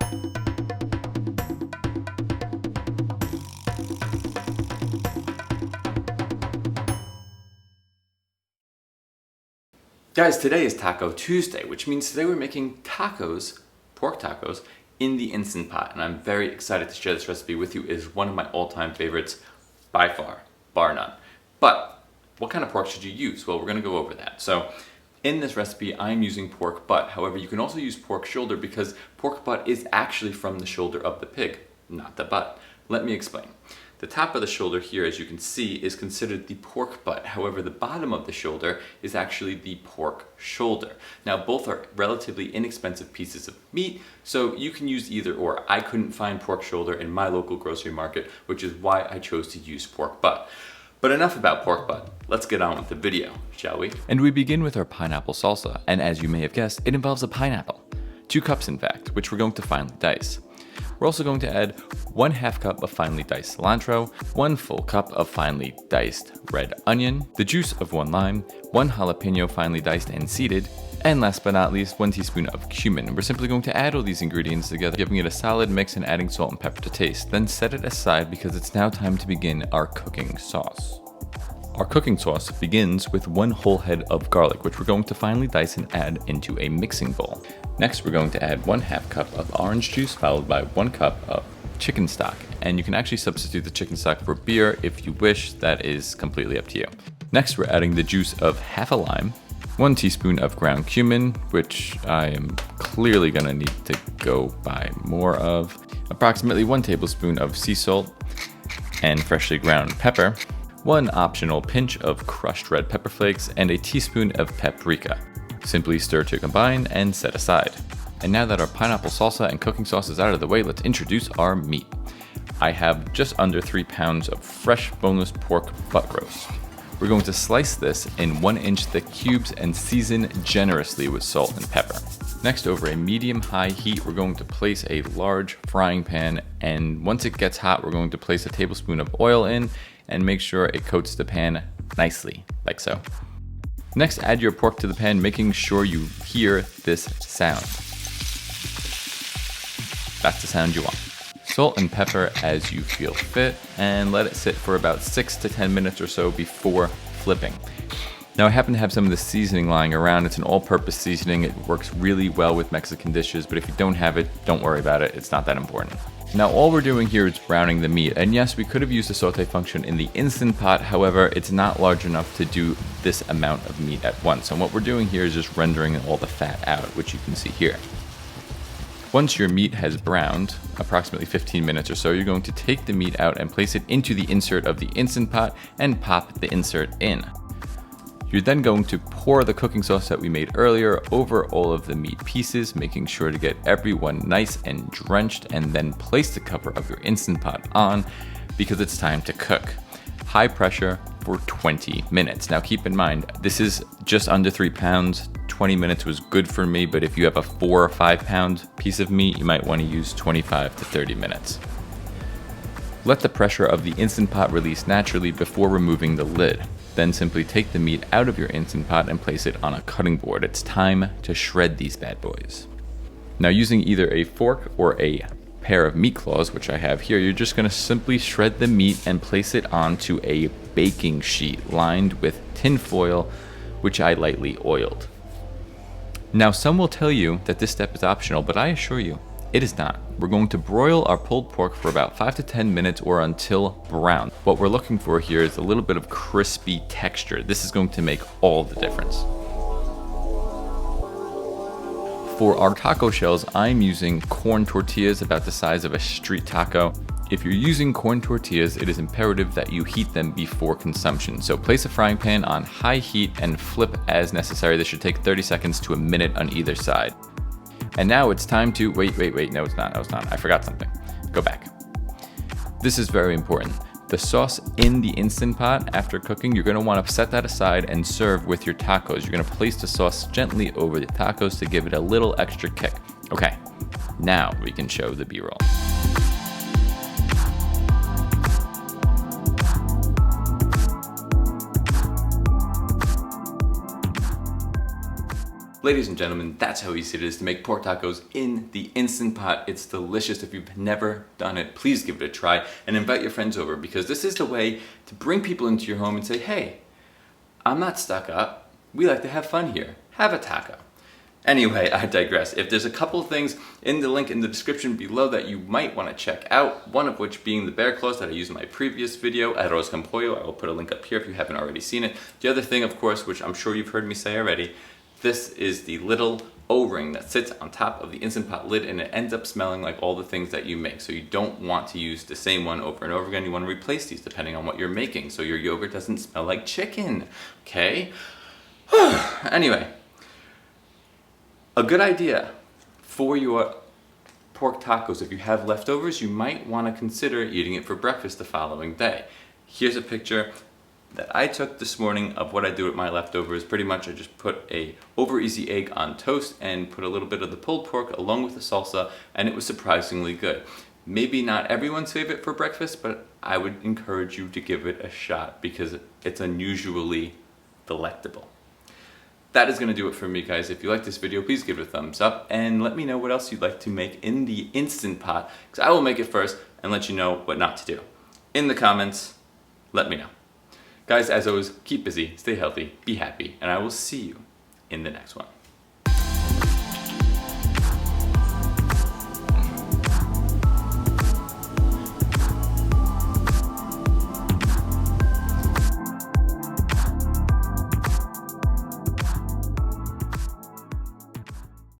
Guys, today is Taco Tuesday, which means today we're making tacos, pork tacos, in the Instant Pot, and I'm very excited to share this recipe with you. It is one of my all-time favorites by far, bar none. But what kind of pork should you use? Well, we're gonna go over that. So in this recipe, I'm using pork butt. However, you can also use pork shoulder because pork butt is actually from the shoulder of the pig, not the butt. Let me explain. The top of the shoulder here, as you can see, is considered the pork butt. However, the bottom of the shoulder is actually the pork shoulder. Now, both are relatively inexpensive pieces of meat, so you can use either or. I couldn't find pork shoulder in my local grocery market, which is why I chose to use pork butt. But enough about pork butt. Let's get on with the video, shall we? And we begin with our pineapple salsa, and as you may have guessed, it involves a pineapple. 2 cups in fact, which we're going to finely dice. We're also going to add 1/2 cup of finely diced cilantro, 1 full cup of finely diced red onion, the juice of 1 lime, 1 jalapeno finely diced and seeded, and last but not least, 1 teaspoon of cumin. We're simply going to add all these ingredients together, giving it a solid mix and adding salt and pepper to taste. Then set it aside because it's now time to begin our cooking sauce. Our cooking sauce begins with 1 whole head of garlic, which we're going to finely dice and add into a mixing bowl. Next, we're going to add 1/2 cup of orange juice, followed by 1 cup of chicken stock. And you can actually substitute the chicken stock for beer if you wish. That is completely up to you. Next, we're adding the juice of 1/2 lime, 1 teaspoon of ground cumin, which I am clearly gonna need to go buy more of, approximately 1 tablespoon of sea salt and freshly ground pepper, 1 optional pinch of crushed red pepper flakes, and a teaspoon of paprika. Simply stir to combine and set aside. And now that our pineapple salsa and cooking sauce is out of the way, let's introduce our meat. I have just under 3 pounds of fresh boneless pork butt roast. We're going to slice this in 1-inch thick cubes and season generously with salt and pepper. Next, over a medium-high heat, we're going to place a large frying pan, and once it gets hot, we're going to place a tablespoon of oil in and make sure it coats the pan nicely, like so. Next, add your pork to the pan, making sure you hear this sound. That's the sound you want. Salt and pepper as you feel fit, and let it sit for about 6 to 10 minutes or so before flipping. Now, I happen to have some of the seasoning lying around. It's an all-purpose seasoning. It works really well with Mexican dishes, but if you don't have it, don't worry about it. It's not that important. Now, all we're doing here is browning the meat, and yes, we could have used the saute function in the Instant Pot. However, it's not large enough to do this amount of meat at once. And what we're doing here is just rendering all the fat out, which you can see here. Once your meat has browned, approximately 15 minutes or so, you're going to take the meat out and place it into the insert of the Instant Pot and pop the insert in. You're then going to pour the cooking sauce that we made earlier over all of the meat pieces, making sure to get everyone nice and drenched, and then place the cover of your Instant Pot on because it's time to cook. High pressure for 20 minutes. Now keep in mind, this is just under 3 pounds. 20 minutes was good for me, but if you have a 4 or 5 pound piece of meat, you might want to use 25 to 30 minutes. Let the pressure of the Instant Pot release naturally before removing the lid. Then simply take the meat out of your Instant Pot and place it on a cutting board. It's time to shred these bad boys. Now, using either a fork or a pair of meat claws, which I have here, you're just gonna simply shred the meat and place it onto a baking sheet lined with tin foil, which I lightly oiled. Now, some will tell you that this step is optional, but I assure you, it is not. We're going to broil our pulled pork for about 5 to 10 minutes or until brown. What we're looking for here is a little bit of crispy texture. This is going to make all the difference. For our taco shells, I'm using corn tortillas about the size of a street taco. If you're using corn tortillas, it is imperative that you heat them before consumption. So place a frying pan on high heat and flip as necessary. This should take 30 seconds to a minute on either side. And now it's time to, wait, no it's not, I forgot something. Go back. This is very important. The sauce in the Instant Pot, after cooking, you're gonna wanna set that aside and serve with your tacos. You're gonna place the sauce gently over the tacos to give it a little extra kick. Okay, now we can show the B-roll. Ladies and gentlemen, that's how easy it is to make pork tacos in the Instant Pot. It's delicious. If you've never done it, please give it a try and invite your friends over, because this is the way to bring people into your home and say, hey, I'm not stuck up. We like to have fun here. Have a taco. Anyway, I digress. If there's a couple things in the link in the description below that you might want to check out, one of which being the bear claws that I used in my previous video, Arroz con Pollo. I will put a link up here if you haven't already seen it. The other thing, of course, which I'm sure you've heard me say already, this is the little O-ring that sits on top of the Instant Pot lid, and it ends up smelling like all the things that you make. So you don't want to use the same one over and over again. You want to replace these depending on what you're making so your yogurt doesn't smell like chicken, okay? Anyway. A good idea for your pork tacos, if you have leftovers, you might want to consider eating it for breakfast the following day. Here's a picture that I took this morning of what I do with my leftovers. Pretty much I just put a over easy egg on toast and put a little bit of the pulled pork along with the salsa, and it was surprisingly good. Maybe not everyone's favorite for breakfast, but I would encourage you to give it a shot because it's unusually delectable. That is going to do it for me, guys. If you like this video, please give it a thumbs up and let me know what else you'd like to make in the Instant Pot, because I will make it first and let you know what not to do. In the comments, let me know. Guys, as always, keep busy, stay healthy, be happy, and I will see you in the next one.